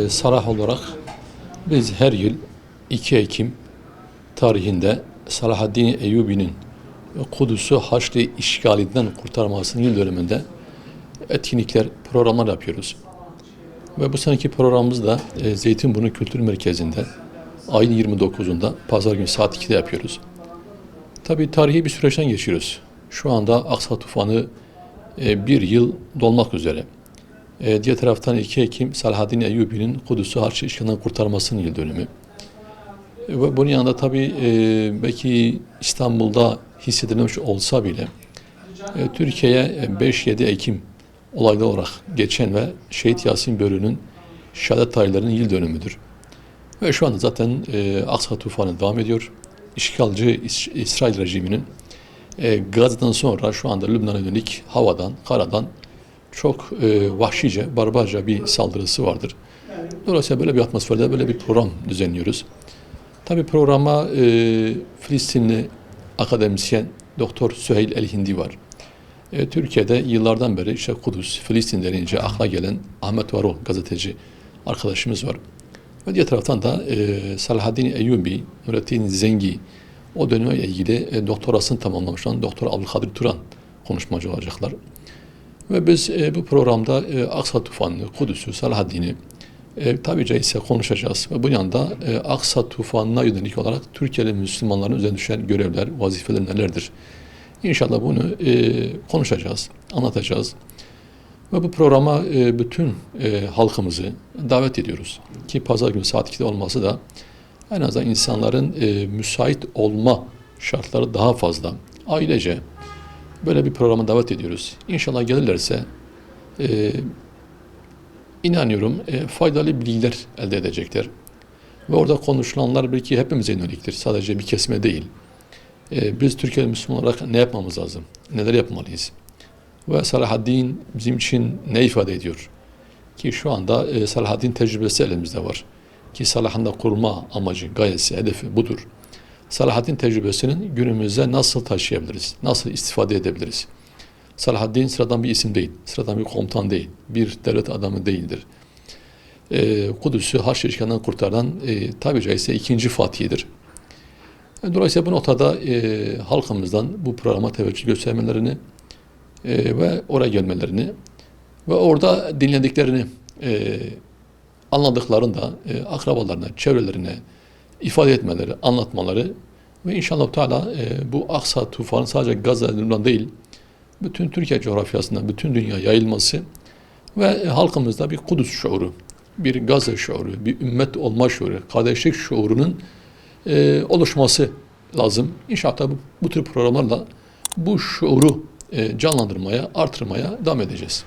Salah olarak biz her yıl 2 Ekim tarihinde Salahaddin Eyyubi'nin Kudüs'ü Haçlı işgalinden kurtarmasının yıl dönümünde etkinlikler, programlar yapıyoruz. Ve bu seneki programımız da Zeytinburnu Kültür Merkezi'nde ayın 29'unda Pazar günü saat 2'de yapıyoruz. Tabii tarihi bir süreçten geçiyoruz. Şu anda Aksa Tufanı bir yıl dolmak üzere. Diğer taraftan 2 Ekim Salahaddin Eyyubi'nin Kudüs'ü Haçlı işgalinden kurtarmasının yıl dönümü. Ve bunun yanında tabii belki İstanbul'da hissedilmemiş olsa bile Türkiye'ye 5-7 Ekim olaylı olarak geçen ve Şehit Yasin Börü'nün şehadet tarihlerinin yıl dönümüdür. Ve şu anda zaten Aksa Tufanı devam ediyor. İşgalci İsrail rejiminin Gazze'den sonra şu anda Lübnan'a yönelik havadan, karadan çok vahşice, barbarca bir saldırısı vardır. Dolayısıyla böyle bir atmosferde böyle bir program düzenliyoruz. Tabii programa Filistinli akademisyen Doktor Süheyl El-Hindi var. Türkiye'de yıllardan beri işte Kudüs, Filistin denince akla gelen Ahmet Varol gazeteci arkadaşımız var. Ve diğer taraftan da Salahaddin Eyyubi, Nurettin Zengi, o döneme ilgili doktorasını tamamlamış olan Doktor Abdülkadir Turan konuşmacı olacaklar. Ve biz bu programda Aksa Tufanı'nı, Kudüs'ü, Salahaddin'i tabii caizse konuşacağız. Ve bu yanda Aksa Tufanı'na yönelik olarak Türkiye'li Müslümanların üzerine düşen görevler, vazifeler nelerdir? İnşallah bunu konuşacağız, anlatacağız. Ve bu programa bütün halkımızı davet ediyoruz. Ki pazar günü saat 2'de olması da en azından insanların müsait olma şartları daha fazla. Ailece böyle bir programa davet ediyoruz. İnşallah gelirlerse inanıyorum faydalı bilgiler elde edecekler. Ve orada konuşulanlar belki hepimize yöneliktir. Sadece bir kesime değil. Biz Türkiye'li Müslüman olarak ne yapmamız lazım? Neler yapmalıyız? Ve Salahaddin bizim için ne ifade ediyor? Ki şu anda Salahaddin tecrübesi elimizde var. Ki Salah'ın da kurma amacı, gayesi, hedefi budur. Salahaddin tecrübesinin günümüze nasıl taşıyabiliriz? Nasıl istifade edebiliriz? Salahaddin sıradan bir isim değil, sıradan bir komutan değil, bir devlet adamı değildir. Kudüs'ü Haçlı işgalinden kurtaran tabi caizse 2. Fatih'idir. Dolayısıyla bu noktada halkımızdan bu programa teveccüh göstermelerini ve oraya gelmelerini ve orada dinlediklerini anladıklarını da akrabalarına, çevrelerine ifade etmeleri, anlatmaları ve inşallah Teala bu Aksa Tufanı sadece Gazze'den değil, bütün Türkiye coğrafyasında, bütün dünya yayılması ve halkımızda bir Kudüs şuuru, bir Gazze şuuru, bir ümmet olma şuuru, kardeşlik şuurunun oluşması lazım. İnşallah bu tür programlarla bu şuuru canlandırmaya, artırmaya devam edeceğiz.